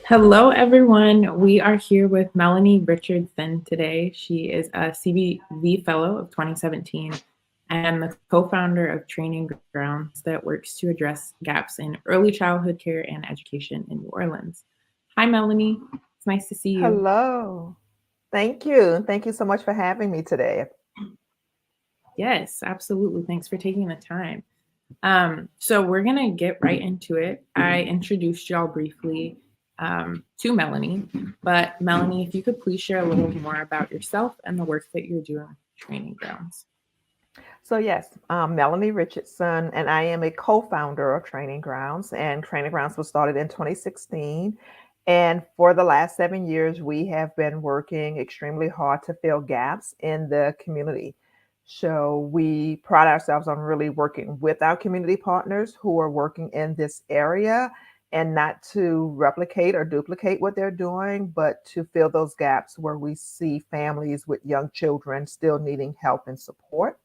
Hello, everyone. We are here with Melanie Richardson today. She is a CBV Fellow of 2017 and the co-founder of Training Grounds that works to address gaps in early childhood care and education in New Orleans. Hi, Melanie. It's nice to see you. Hello. Thank you. Thank you so much for having me today. Yes, absolutely. Thanks for taking the time. So we're gonna get right into it. I introduced y'all briefly to Melanie, but Melanie, if you could please share a little more about yourself and the work that you're doing with Training Grounds. So, yes, Melanie Richardson, and I am a co founder of Training Grounds. And Training Grounds was started in 2016. And for the last 7 years, we have been working extremely hard to fill gaps in the community. So, we pride ourselves on really working with our community partners who are working in this area and not to replicate or duplicate what they're doing, but to fill those gaps where we see families with young children still needing help and support.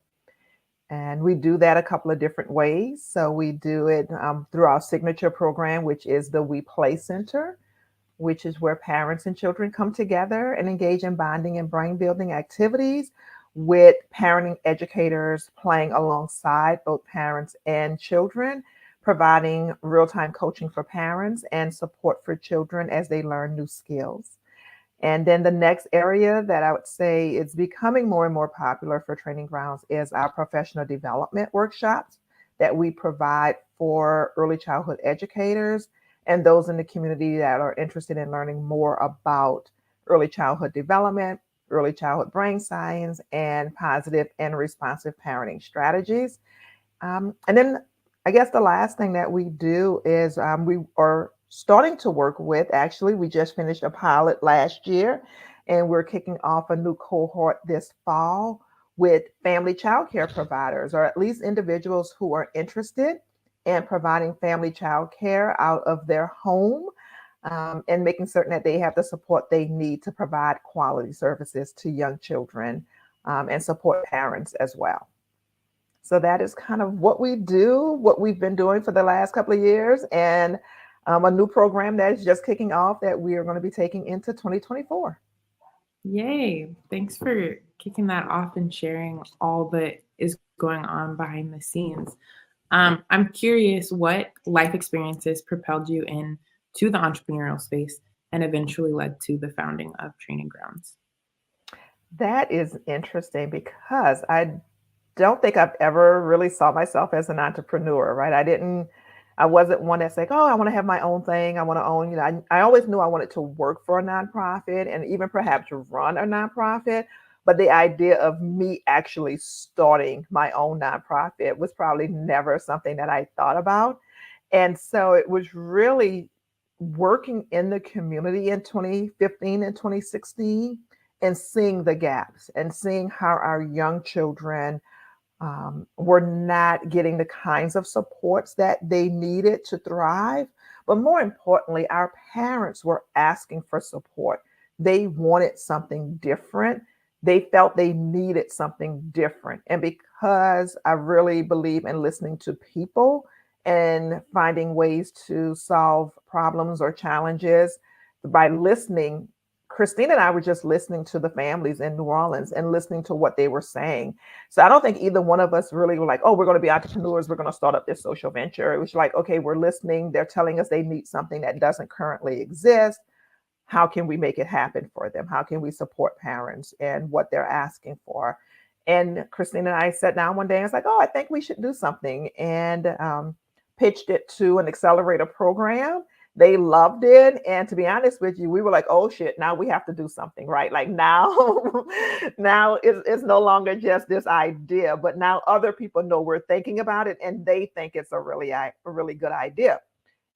And we do that a couple of different ways. So we do it through our signature program, which is the We Play Center, which is where parents and children come together and engage in bonding and brain building activities with parenting educators playing alongside both parents and children, providing real time coaching for parents and support for children as they learn new skills. And then the next area that I would say is becoming more and more popular for Training Grounds is our professional development workshops that we provide for early childhood educators and those in the community that are interested in learning more about early childhood development, early childhood brain science, and positive and responsive parenting strategies. And then I guess the last thing that we do is we are starting to work with, actually, we just finished a pilot last year, and we're kicking off a new cohort this fall with family childcare providers, or at least individuals who are interested in providing family childcare out of their home, and making certain that they have the support they need to provide quality services to young children, and support parents as well. So that is kind of what we do, what we've been doing for the last couple of years, and a new program that is just kicking off that we are going to be taking into 2024. Yay. Thanks for kicking that off and sharing all that is going on behind the scenes. I'm curious what life experiences propelled you in to the entrepreneurial space and eventually led to the founding of Training Grounds. That is interesting because I don't think I've ever really saw myself as an entrepreneur, right? I wasn't one that's like, oh, I want to have my own thing. I want to own, I always knew I wanted to work for a nonprofit and even perhaps run a nonprofit. But the idea of me actually starting my own nonprofit was probably never something that I thought about. And so it was really working in the community in 2015 and 2016 and seeing the gaps and seeing how our young children were not getting the kinds of supports that they needed to thrive. But more importantly, our parents were asking for support. They wanted something different. They felt they needed something different. And because I really believe in listening to people and finding ways to solve problems or challenges by listening, Christine and I were just listening to the families in New Orleans and listening to what they were saying. So I don't think either one of us really were like, oh, we're going to be entrepreneurs. We're going to start up this social venture. It was like, okay, we're listening. They're telling us they need something that doesn't currently exist. How can we make it happen for them? How can we support parents and what they're asking for? And Christine and I sat down one day and was like, oh, I think we should do something. And pitched it to an accelerator program. They loved it. And to be honest with you, we were like, oh shit, now we have to do something, right? Like now, now it's no longer just this idea, but now other people know we're thinking about it and they think it's a really good idea.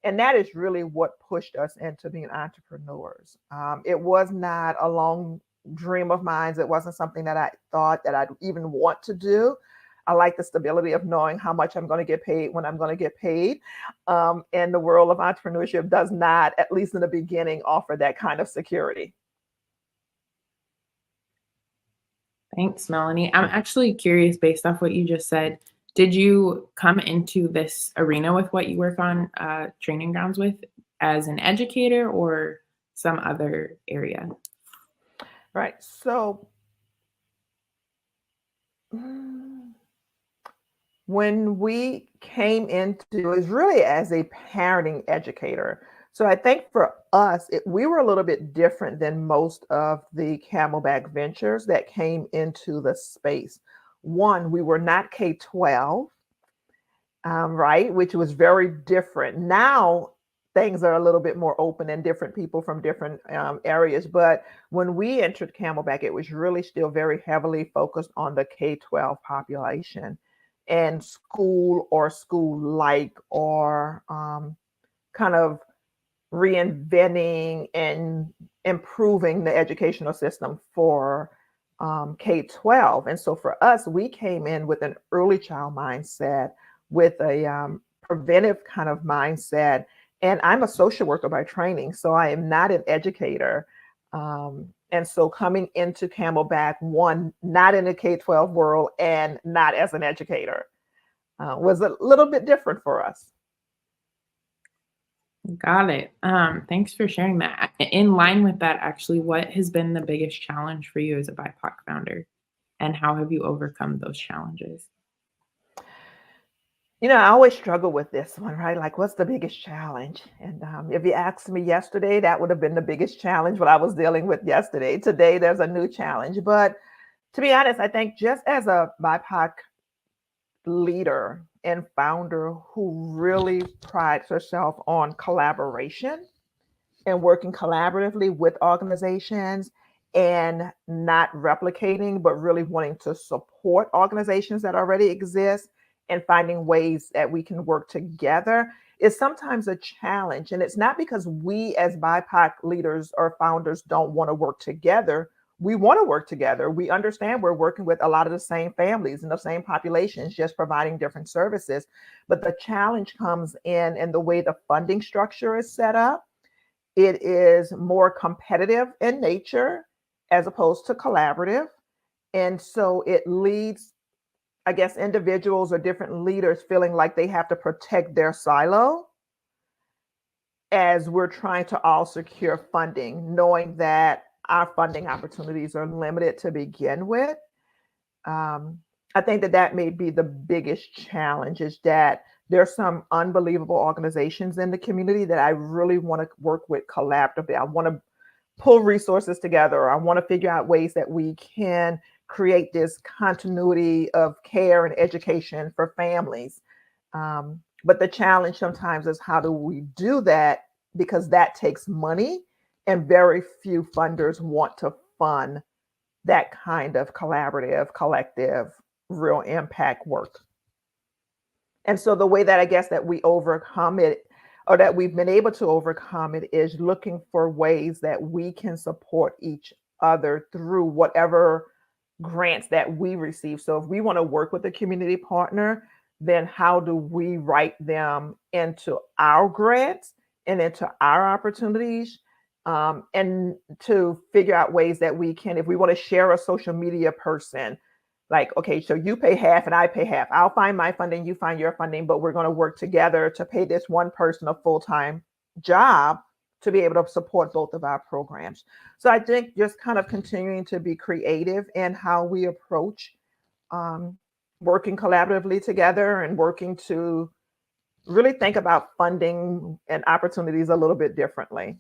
And that is really what pushed us into being entrepreneurs. It was not a long dream of mine. It wasn't something that I thought that I'd even want to do. I like the stability of knowing how much I'm going to get paid when I'm going to get paid. And the world of entrepreneurship does not, at least in the beginning, offer that kind of security. Thanks, Melanie. I'm actually curious, based off what you just said, did you come into this arena with what you work on Training Grounds with? as an educator or some other area? Right. So mm, when we came into it was really as a parenting educator. So I think for us, we were a little bit different than most of the Camelback Ventures that came into the space. One, we were not K-12, right, which was very different. Now things are a little bit more open and different people from different areas. But when we entered Camelback, it was really still very heavily focused on the K-12 population and school or school-like or kind of reinventing and improving the educational system for K-12. And so for us, we came in with an early child mindset, with a preventive kind of mindset. And I'm a social worker by training, so I am not an educator. And so coming into Camelback, one, not in the K-12 world and not as an educator, was a little bit different for us. Got it. Thanks for sharing that. In line with that, actually, what has been the biggest challenge for you as a BIPOC founder, and how have you overcome those challenges? I always struggle with this one, right? Like, what's the biggest challenge? And if you asked me yesterday, that would have been the biggest challenge what I was dealing with yesterday. Today, there's a new challenge. But to be honest, I think just as a BIPOC leader and founder who really prides herself on collaboration and working collaboratively with organizations and not replicating, but really wanting to support organizations that already exist and finding ways that we can work together is sometimes a challenge. And it's not because we as BIPOC leaders or founders don't want to work together. We want to work together. We understand we're working with a lot of the same families and the same populations, just providing different services. But the challenge comes in the way the funding structure is set up. It is more competitive in nature as opposed to collaborative. And so it leads, I guess, individuals or different leaders feeling like they have to protect their silo as we're trying to all secure funding, knowing that our funding opportunities are limited to begin with. I think that may be the biggest challenge, is that there's some unbelievable organizations in the community that I really want to work with collaboratively. I want to pull resources together. I want to figure out ways that we can create this continuity of care and education for families. But the challenge sometimes is, how do we do that? Because that takes money, and very few funders want to fund that kind of collaborative, collective, real impact work. And so the way that I guess that we overcome it, or that we've been able to overcome it, is looking for ways that we can support each other through whatever grants that we receive. So if we want to work with a community partner, then how do we write them into our grants and into our opportunities? And to figure out ways that we can, if we want to share a social media person, like, okay, so you pay half and I pay half. I'll find my funding, you find your funding, but we're going to work together to pay this one person a full-time job to be able to support both of our programs. So I think just kind of continuing to be creative in how we approach working collaboratively together and working to really think about funding and opportunities a little bit differently.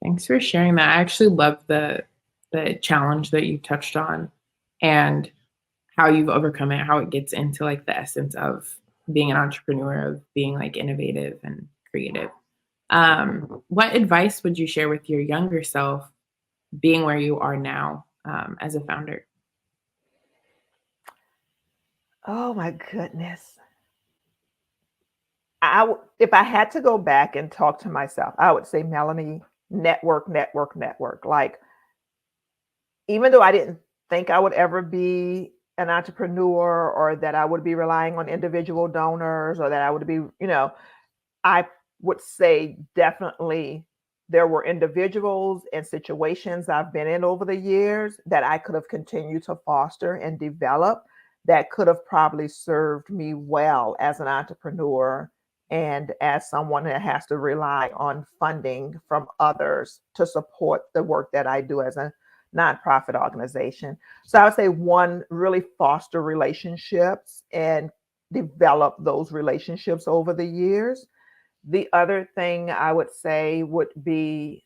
Thanks for sharing that. I actually love the challenge that you touched on, and how you've overcome it, how it gets into like the essence of being an entrepreneur, of being like innovative and creative. What advice would you share with your younger self, being where you are now, as a founder? Oh my goodness. If I had to go back and talk to myself, I would say, Melanie, network, network, network. Like, even though I didn't think I would ever be an entrepreneur, or that I would be relying on individual donors, or that I would be, I would say definitely there were individuals and situations I've been in over the years that I could have continued to foster and develop, that could have probably served me well as an entrepreneur and as someone that has to rely on funding from others to support the work that I do as a nonprofit organization. So I would say one, really foster relationships and develop those relationships over the years. The other thing I would say would be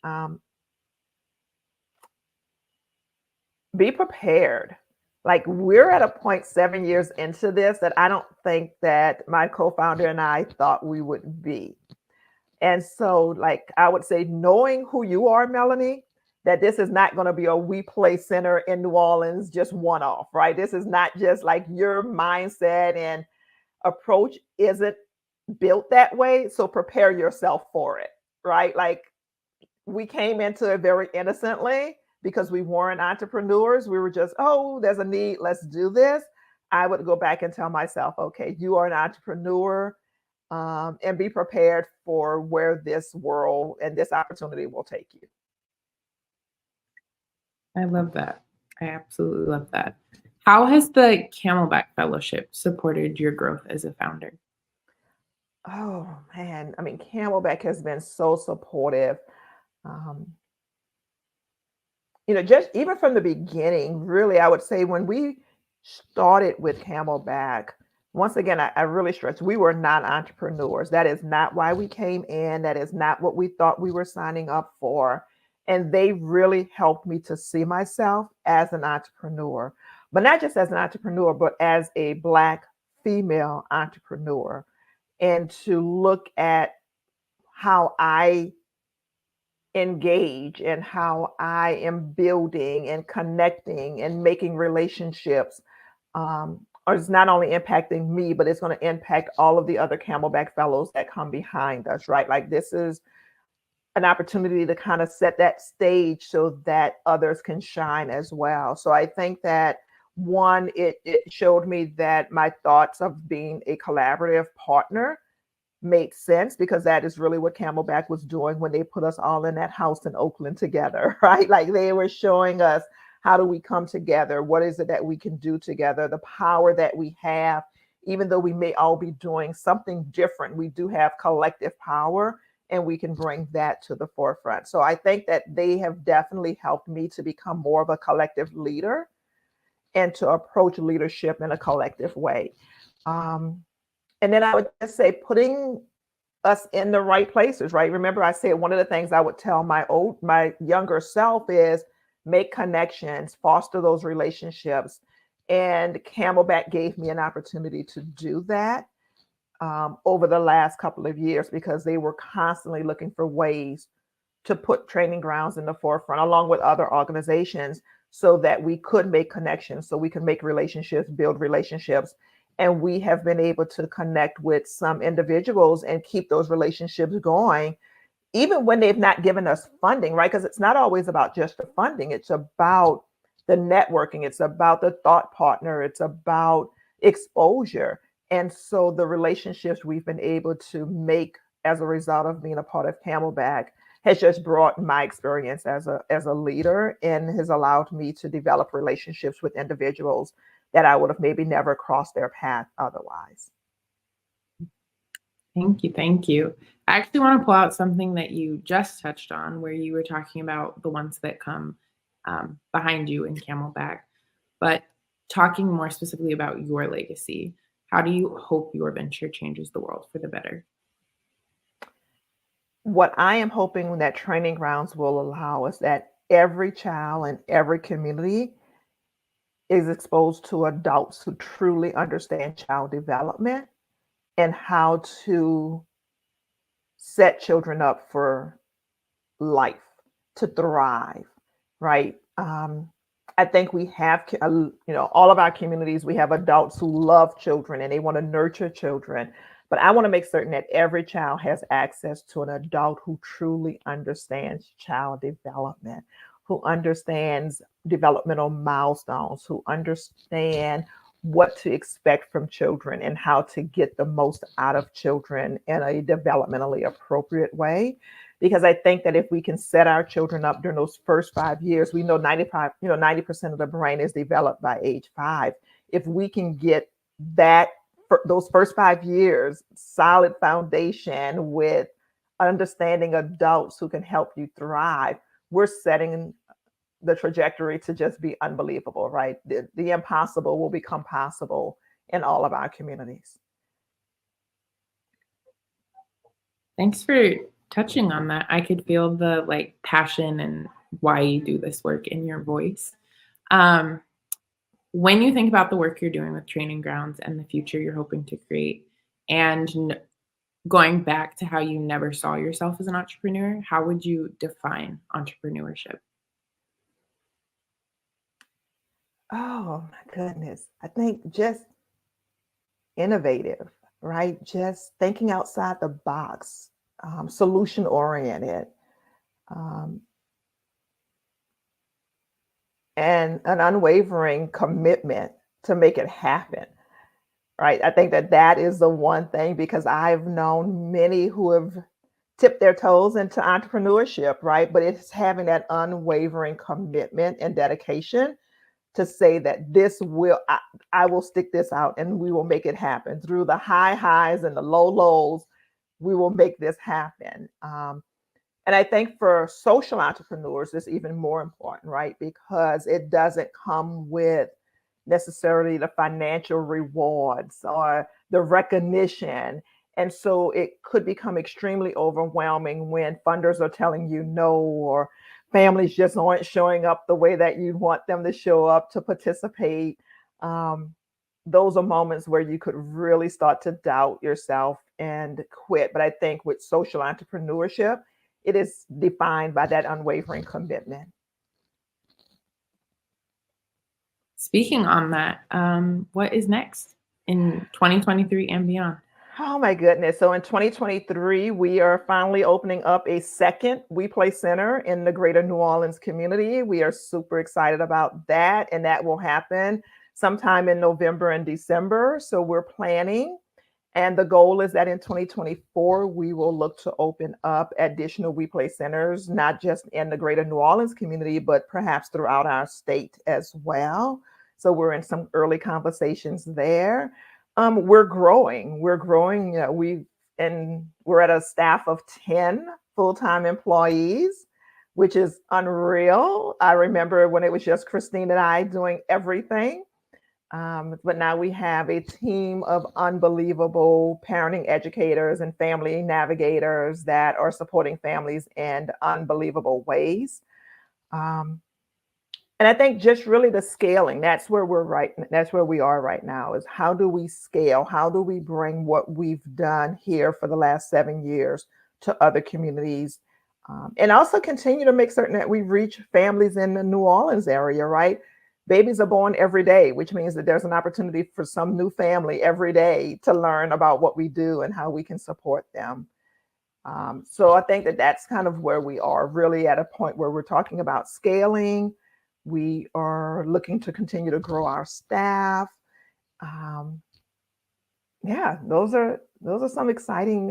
prepared. Like, we're at a point 7 years into this that I don't think that my co-founder and I thought we would be. And so, like, I would say, knowing who you are, Melanie, that this is not going to be a We Play Center in New Orleans, just one off, right? This is not just like your mindset and approach isn't built that way. So prepare yourself for it, right? Like, we came into it very innocently because we weren't entrepreneurs. We were just, oh, there's a need, let's do this. I would go back and tell myself, okay, you are an entrepreneur, and be prepared for where this world and this opportunity will take you. I love that. I absolutely love that. How has the Camelback Fellowship supported your growth as a founder? Oh man, I mean, Camelback has been so supportive. Um, just even from the beginning, really, I would say when we started with Camelback, once again, I really stress we were not entrepreneurs. That is not why we came in. That is not what we thought we were signing up for. And they really helped me to see myself as an entrepreneur, but not just as an entrepreneur, but as a Black female entrepreneur, and to look at how I engage and how I am building and connecting and making relationships, or it's not only impacting me, but it's going to impact all of the other Camelback fellows that come behind us, right? Like, this is an opportunity to kind of set that stage so that others can shine as well. So I think that one, it showed me that my thoughts of being a collaborative partner made sense, because that is really what Camelback was doing when they put us all in that house in Oakland together, right? Like, they were showing us, how do we come together? What is it that we can do together? The power that we have, even though we may all be doing something different, we do have collective power, and we can bring that to the forefront. So I think that they have definitely helped me to become more of a collective leader and to approach leadership in a collective way. And then I would just say, putting us in the right places, right? Remember, I said one of the things I would tell my younger self is make connections, foster those relationships. And Camelback gave me an opportunity to do that over the last couple of years, because they were constantly looking for ways to put TrainingGrounds in the forefront, along with other organizations, so that we could make connections, so we can make relationships, build relationships. And we have been able to connect with some individuals and keep those relationships going, even when they've not given us funding, right? Because it's not always about just the funding. It's about the networking. It's about the thought partner. It's about exposure. And so the relationships we've been able to make as a result of being a part of Camelback has just brought my experience as a leader, and has allowed me to develop relationships with individuals that I would have maybe never crossed their path otherwise. Thank you. Thank you. I actually want to pull out something that you just touched on, where you were talking about the ones that come behind you in Camelback, but talking more specifically about your legacy. How do you hope your venture changes the world for the better? What I am hoping that TrainingGrounds will allow is that every child in every community is exposed to adults who truly understand child development and how to set children up for life, to thrive, right? I think we have, all of our communities, we have adults who love children and they want to nurture children. But I want to make certain that every child has access to an adult who truly understands child development, who understands developmental milestones, who understand what to expect from children and how to get the most out of children in a developmentally appropriate way. Because I think that if we can set our children up during those first 5 years, we know 90% of the brain is developed by age 5. If we can get that those first 5 years, solid foundation with understanding adults who can help you thrive, we're setting the trajectory to just be unbelievable, right? The impossible will become possible in all of our communities. Thanks for touching on that. I could feel the like passion and why you do this work in your voice. Um, when you think about the work you're doing with Training Grounds and the future you're hoping to create, and going back to how you never saw yourself as an entrepreneur, how would you define entrepreneurship? Oh my goodness. I think just innovative, right? Just thinking outside the box, solution oriented, um, and an unwavering commitment to make it happen, right? I think that that is the one thing, because I've known many who have tipped their toes into entrepreneurship, right? But it's having that unwavering commitment and dedication to say that I will stick this out and we will make it happen through the high highs and the low lows. We will make this happen. And I think for social entrepreneurs, it's even more important, right? Because it doesn't come with necessarily the financial rewards or the recognition. And so it could become extremely overwhelming when funders are telling you no, or families just aren't showing up the way that you want them to show up to participate. Um, those are moments where you could really start to doubt yourself and quit. But I think with social entrepreneurship, it is defined by that unwavering commitment. Speaking on that, what is next in 2023 and beyond? Oh my goodness. So in 2023, we are finally opening up a second We Play Center in the greater New Orleans community. We are super excited about that, and that will happen sometime in November and December. So we're planning. And the goal is that in 2024, we will look to open up additional We Play centers, not just in the greater New Orleans community, but perhaps throughout our state as well. So we're in some early conversations there. We're growing. We're growing. You know, we're at a staff of 10 full-time employees, which is unreal. I remember when it was just Christine and I doing everything. But now we have a team of unbelievable parenting educators and family navigators that are supporting families in unbelievable ways. And I think just really the scaling, that's where we are right now, is how do we scale? How do we bring what we've done here for the last 7 years to other communities? And also continue to make certain that we reach families in the New Orleans area, right? Babies are born every day, which means that there's an opportunity for some new family every day to learn about what we do and how we can support them. So I think that that's kind of where we are, really at a point where we're talking about scaling. We are looking to continue to grow our staff. Yeah, those are some exciting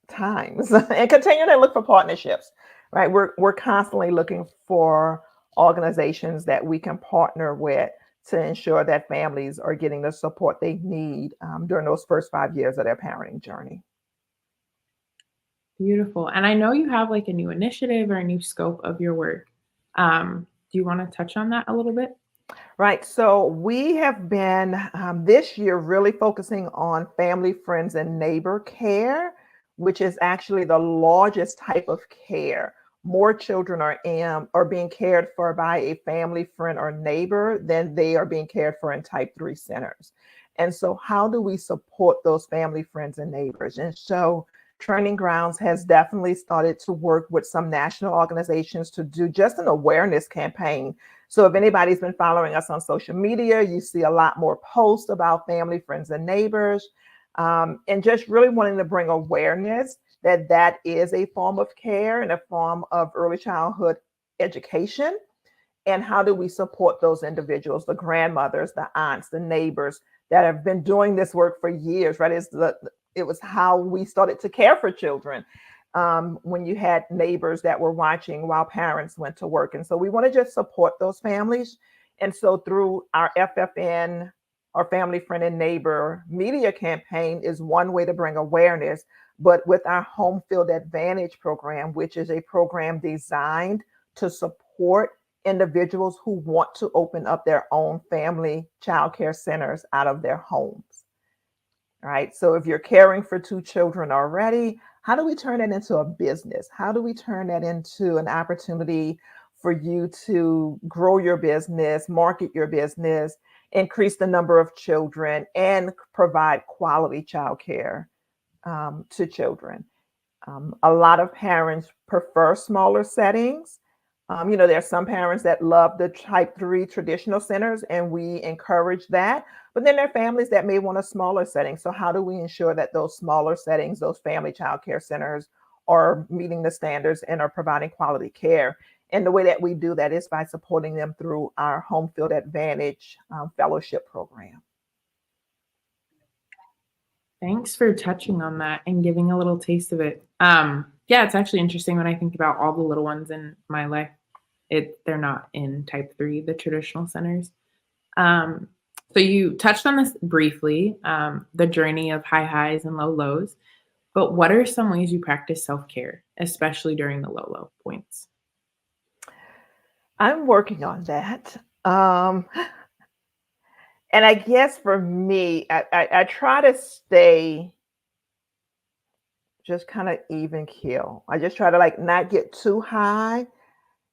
times, and continue to look for partnerships. Right, we're constantly looking for organizations that we can partner with to ensure that families are getting the support they need during those first 5 years of their parenting journey. Beautiful. And I know you have like a new initiative or a new scope of your work. Do you want to touch on that a little bit? Right. So we have been this year really focusing on family, friends, and neighbor care, which is actually the largest type of care. More children are being cared for by a family, friend, or neighbor than they are being cared for in type 3 centers. And so how do we support those family, friends, and neighbors? And so Training Grounds has definitely started to work with some national organizations to do just an awareness campaign. So if anybody's been following us on social media, you see a lot more posts about family, friends, and neighbors, and just really wanting to bring awareness that that is a form of care and a form of early childhood education. And how do we support those individuals, the grandmothers, the aunts, the neighbors that have been doing this work for years, right? It was how we started to care for children, when you had neighbors that were watching while parents went to work. And so we want to just support those families. And so through our FFN or family, friend, and neighbor media campaign is one way to bring awareness. But with our Home Field Advantage program, which is a program designed to support individuals who want to open up their own family childcare centers out of their homes. Right. So if you're caring for two children already, how do we turn that into a business? How do we turn that into an opportunity for you to grow your business, market your business, increase the number of children, and provide quality childcare to children? A lot of parents prefer smaller settings. There are some parents that love the type 3 traditional centers, and we encourage that. But then there are families that may want a smaller setting. So how do we ensure that those smaller settings, those family child care centers, are meeting the standards and are providing quality care? And the way that we do that is by supporting them through our Home Field Advantage fellowship program. Thanks for touching on that and giving a little taste of it. Yeah, it's actually interesting when I think about all the little ones in my life. They're not in type 3, the traditional centers. So you touched on this briefly, the journey of high highs and low lows. But what are some ways you practice self-care, especially during the low points? I'm working on that. And I guess for me, I try to stay just kind of even keel. I just try to like not get too high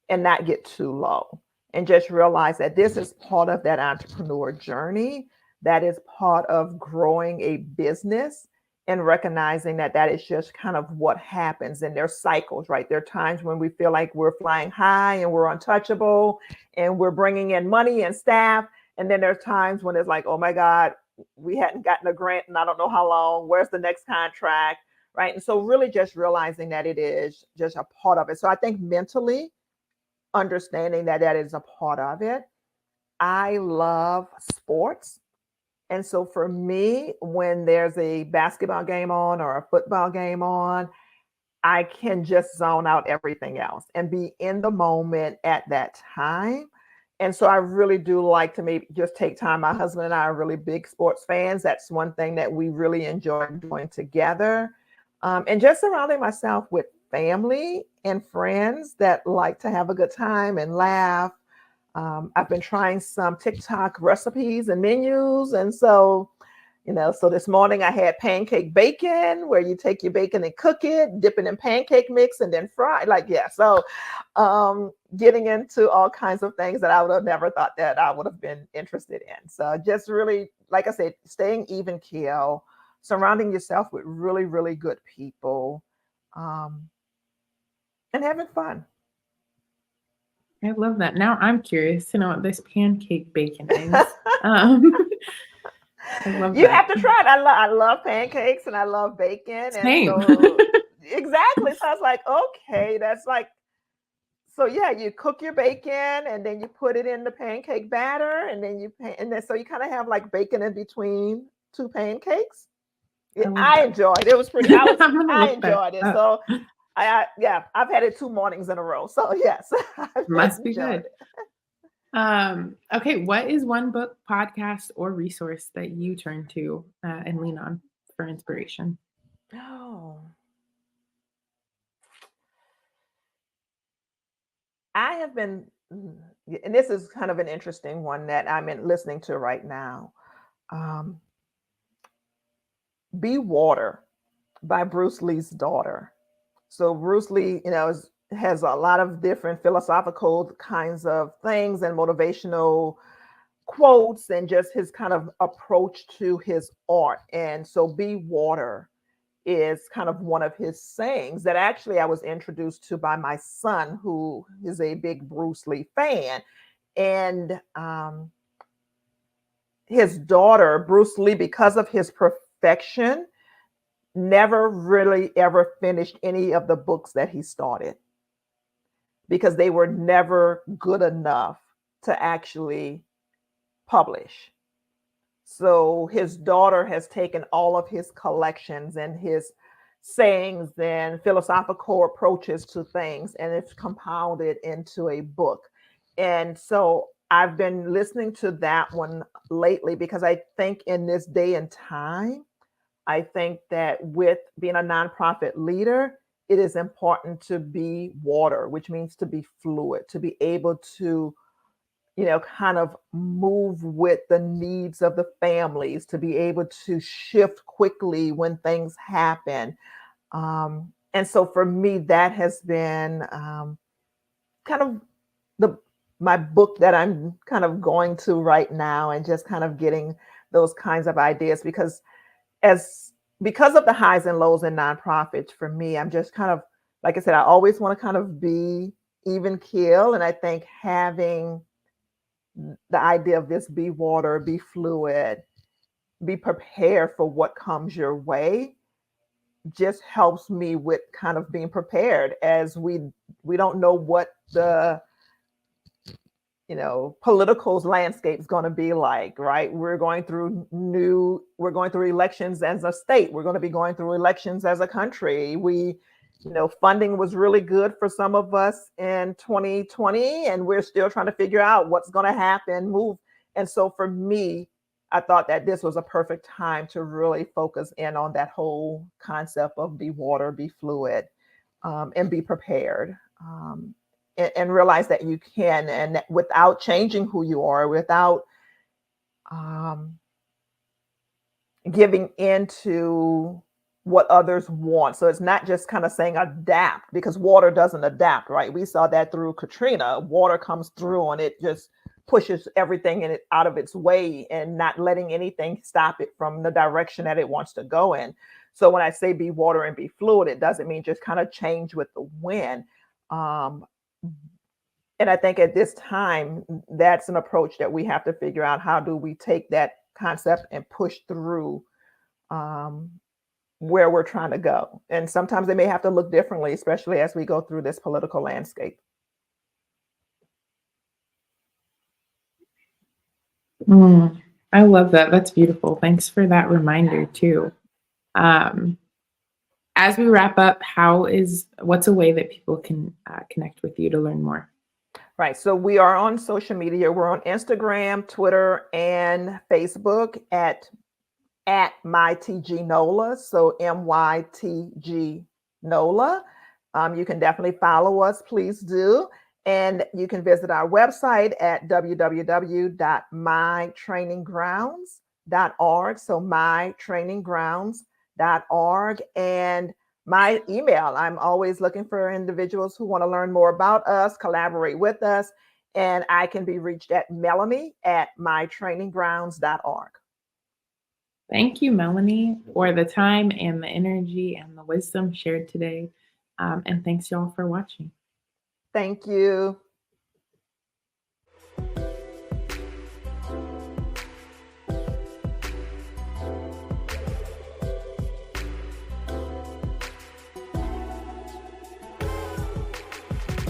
and not get too low, and just realize that this is part of that entrepreneur journey. That is part of growing a business, and recognizing that that is just kind of what happens. And there's cycles, right? There are times when we feel like we're flying high and we're untouchable and we're bringing in money and staff. And then there's times when it's like, oh my God, we hadn't gotten a grant and I don't know how long. Where's the next contract? Right. And so really just realizing that it is just a part of it. So I think mentally understanding that that is a part of it. I love sports. And so for me, when there's a basketball game on or a football game on, I can just zone out everything else and be in the moment at that time. And so I really do like to maybe just take time. My husband and I are really big sports fans. That's one thing that we really enjoy doing together. And just surrounding myself with family and friends that like to have a good time and laugh. I've been trying some TikTok recipes and menus. And so, so this morning I had pancake bacon, where you take your bacon and cook it, dip it in pancake mix, and then fry. So getting into all kinds of things that I would have never thought that I would have been interested in. So just really, like I said, staying even keel, surrounding yourself with really, really good people, and having fun. I love that. Now I'm curious to know what this pancake bacon is. I love You that. have to try it. I love pancakes and I love bacon. Same. And so exactly. So I was like, okay, that's like, so yeah, you cook your bacon and then you put it in the pancake batter, and then so you kind of have like bacon in between two pancakes. I enjoyed it. It was pretty. I enjoyed it. So I've had it 2 mornings in a row. So yes, must be good. Okay, what is one book, podcast, or resource that you turn to and lean on for inspiration? Oh, I have been, and this is kind of an interesting one that I'm listening to right now. Be Water by Bruce Lee's daughter. So Bruce Lee, has a lot of different philosophical kinds of things and motivational quotes, and just his kind of approach to his art. And so Be Water is kind of one of his sayings that actually I was introduced to by my son, who is a big Bruce Lee fan. And his daughter, Bruce Lee, because of his perfection, never really ever finished any of the books that he started, because they were never good enough to actually publish. So his daughter has taken all of his collections and his sayings and philosophical approaches to things, and it's compounded into a book. And so I've been listening to that one lately because I think in this day and time, I think that with being a nonprofit leader, it is important to be water, which means to be fluid, to be able to, kind of move with the needs of the families, to be able to shift quickly when things happen. And so for me, that has been kind of the my book that I'm kind of going to right now, and just kind of getting those kinds of ideas as because of the highs and lows in nonprofits for me, I'm just kind of, like I said, I always want to kind of be even keel. And I think having the idea of this be water, be fluid, be prepared for what comes your way just helps me with kind of being prepared, as we don't know what the political landscape is going to be like, right? We're going through elections as a state. We're going to be going through elections as a country. Funding was really good for some of us in 2020, and we're still trying to figure out what's going to happen, move. And so for me, I thought that this was a perfect time to really focus in on that whole concept of be water, be fluid, and be prepared. And realize that you can, and that without changing who you are, without giving into what others want. So it's not just kind of saying adapt, because water doesn't adapt, right? We saw that through Katrina. Water comes through and it just pushes everything in it out of its way, and not letting anything stop it from the direction that it wants to go in. So when I say be water and be fluid, it doesn't mean just kind of change with the wind. And I think at this time, that's an approach that we have to figure out. How do we take that concept and push through where we're trying to go? And sometimes they may have to look differently, especially as we go through this political landscape. I love that. That's beautiful. Thanks for that reminder too. As we wrap up, what's a way that people can connect with you to learn more? Right. So we are on social media. We're on Instagram, Twitter, and Facebook at MyTG So MYTG NOLA. You can definitely follow us. Please do. And you can visit our website at www.mytraininggrounds.org. So mytraininggrounds.org. And my email, I'm always looking for individuals who want to learn more about us, collaborate with us. And I can be reached at melanie@mytraininggrounds.org. Thank you, Melanie, for the time and the energy and the wisdom shared today. And thanks y'all for watching. Thank you.